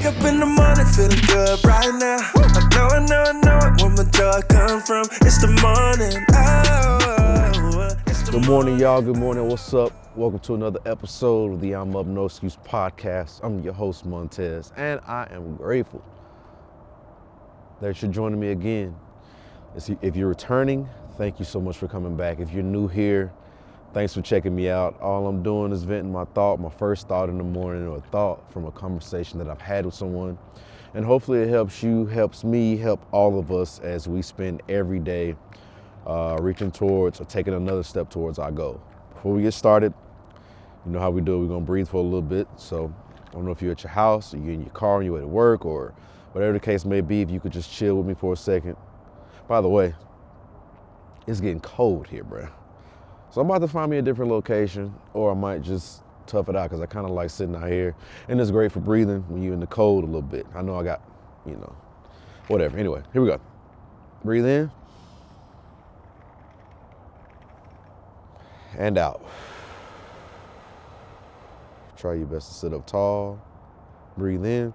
Wake up in the morning feeling good right now. I know it, where my joy come from. It's the morning, it's the Good morning, y'all. Good morning. What's up? Welcome to another episode of the I'm Up No Excuse podcast. I'm your host, Montez, and I am grateful that you're joining me again. If you're returning, thank you so much for coming back. If you're new here, thanks for checking me out. All I'm doing is venting my first thought in the morning, or a thought from a conversation that I've had with someone. And hopefully it helps you, helps me, help all of us as we spend every day reaching towards or taking another step towards our goal. Before we get started, you know how we do it. We're gonna breathe for a little bit. So I don't know if you're at your house or you're in your car on your way to work or whatever the case may be, if you could just chill with me for a second. By the way, it's getting cold here, bro. So I'm about to find me a different location, or I might just tough it out because I kind of like sitting out here. And it's great for breathing when you're in the cold a little bit. I know I got, whatever. Anyway, here we go. Breathe in. And out. Try your best to sit up tall. Breathe in.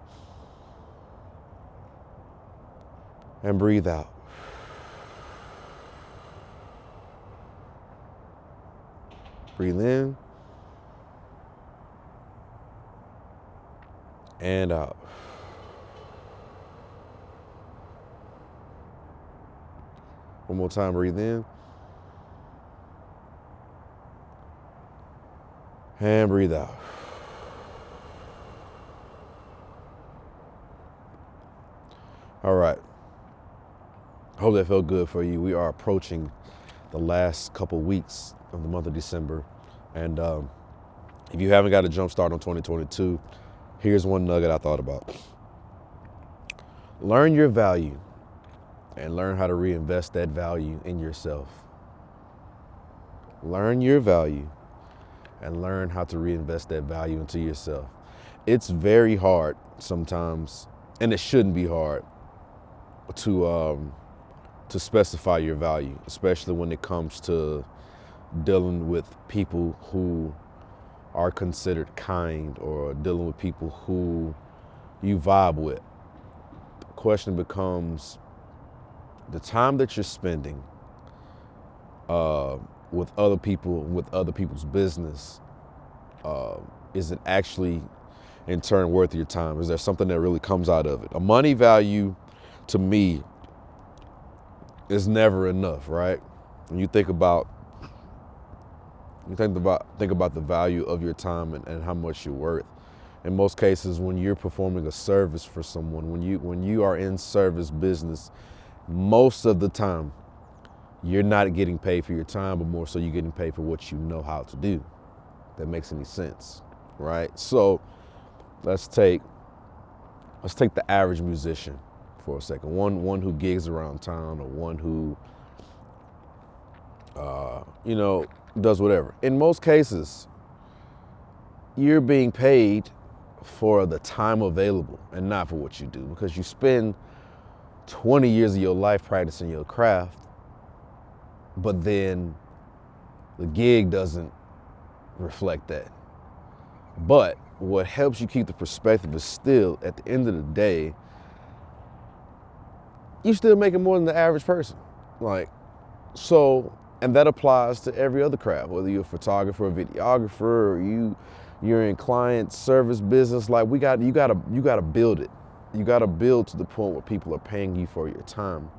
And breathe out. Breathe in. And out. One more time, breathe in. And breathe out. All right. Hope that felt good for you. We are approaching the last couple weeks of the month of December. And if you haven't got a jump start on 2022, here's one nugget I thought about. Learn your value and learn how to reinvest that value in yourself. Learn your value and learn how to reinvest that value into yourself. It's very hard sometimes, and it shouldn't be hard, to specify your value, especially when it comes to dealing with people who are considered kind or dealing with people who you vibe with. The question becomes, the time that you're spending with other people, with other people's business, is it actually in turn worth your time? Is there something that really comes out of it? A money value, to me, is never enough, right? When you think about the value of your time and how much you're worth. In most cases, when you're performing a service for someone, when you are in service business, most of the time, you're not getting paid for your time, but more so you're getting paid for what you know how to do. If that makes any sense, right? So let's take the average musician for a second. One who gigs around town, or one who does whatever. In most cases, you're being paid for the time available and not for what you do, because you spend 20 years of your life practicing your craft, but then the gig doesn't reflect that. But what helps you keep the perspective is still, at the end of the day, you still making more than the average person. And that applies to every other craft, whether you're a photographer, a videographer, or you're in client service business. You gotta build it. You gotta build to the point where people are paying you for your time.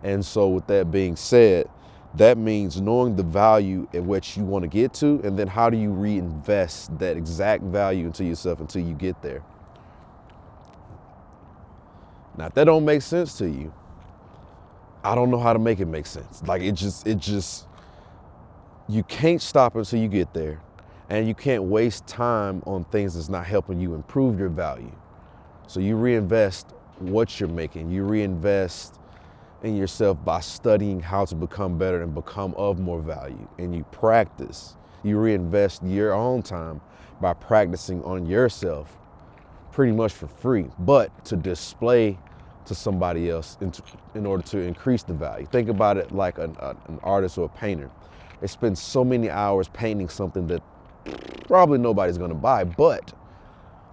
And so with that being said, that means knowing the value at which you want to get to, and then how do you reinvest that exact value into yourself until you get there. Now, if that don't make sense to you, I don't know how to make it make sense. You can't stop until you get there, and you can't waste time on things that's not helping you improve your value. So you reinvest what you're making. You reinvest in yourself by studying how to become better and become of more value. And you practice. You reinvest your own time by practicing on yourself pretty much for free, but to display to somebody else in order to increase the value. Think about it like an artist or a painter. They spend so many hours painting something that probably nobody's gonna buy, but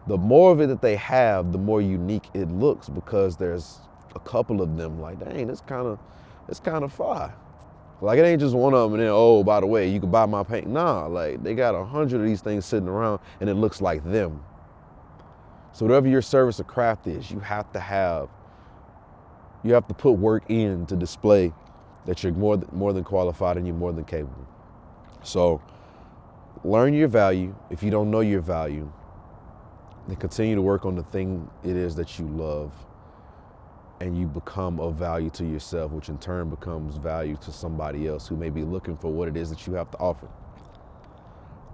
the more of it that they have, the more unique it looks, because there's a couple of them like, dang, it's kind of fire. Like, it ain't just one of them and then, oh, by the way, you can buy my paint. Nah, like, they got 100 of these things sitting around and it looks like them. So whatever your service or craft is, you have to put work in to display that you're more than qualified and you're more than capable. So learn your value. If you don't know your value, then continue to work on the thing it is that you love, and you become of value to yourself, which in turn becomes value to somebody else who may be looking for what it is that you have to offer.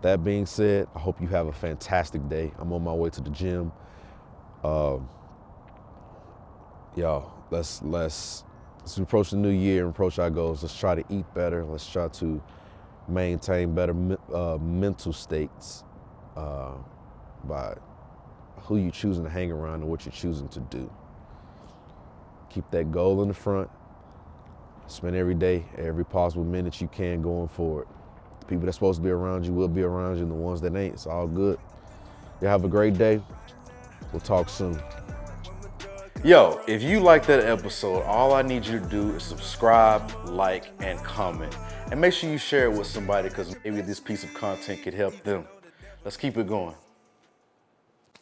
That being said, I hope you have a fantastic day. I'm on my way to the gym. Y'all, let's approach the new year and approach our goals. Let's try to eat better. Let's try to maintain better mental states by who you're choosing to hang around and what you're choosing to do. Keep that goal in the front. Spend every day, every possible minute you can going forward. The people that's supposed to be around you will be around you, and the ones that ain't, it's all good. You have a great day. We'll talk soon. Yo, if you like that episode, all I need you to do is subscribe, like, and comment. And make sure you share it with somebody, because maybe this piece of content could help them. Let's keep it going.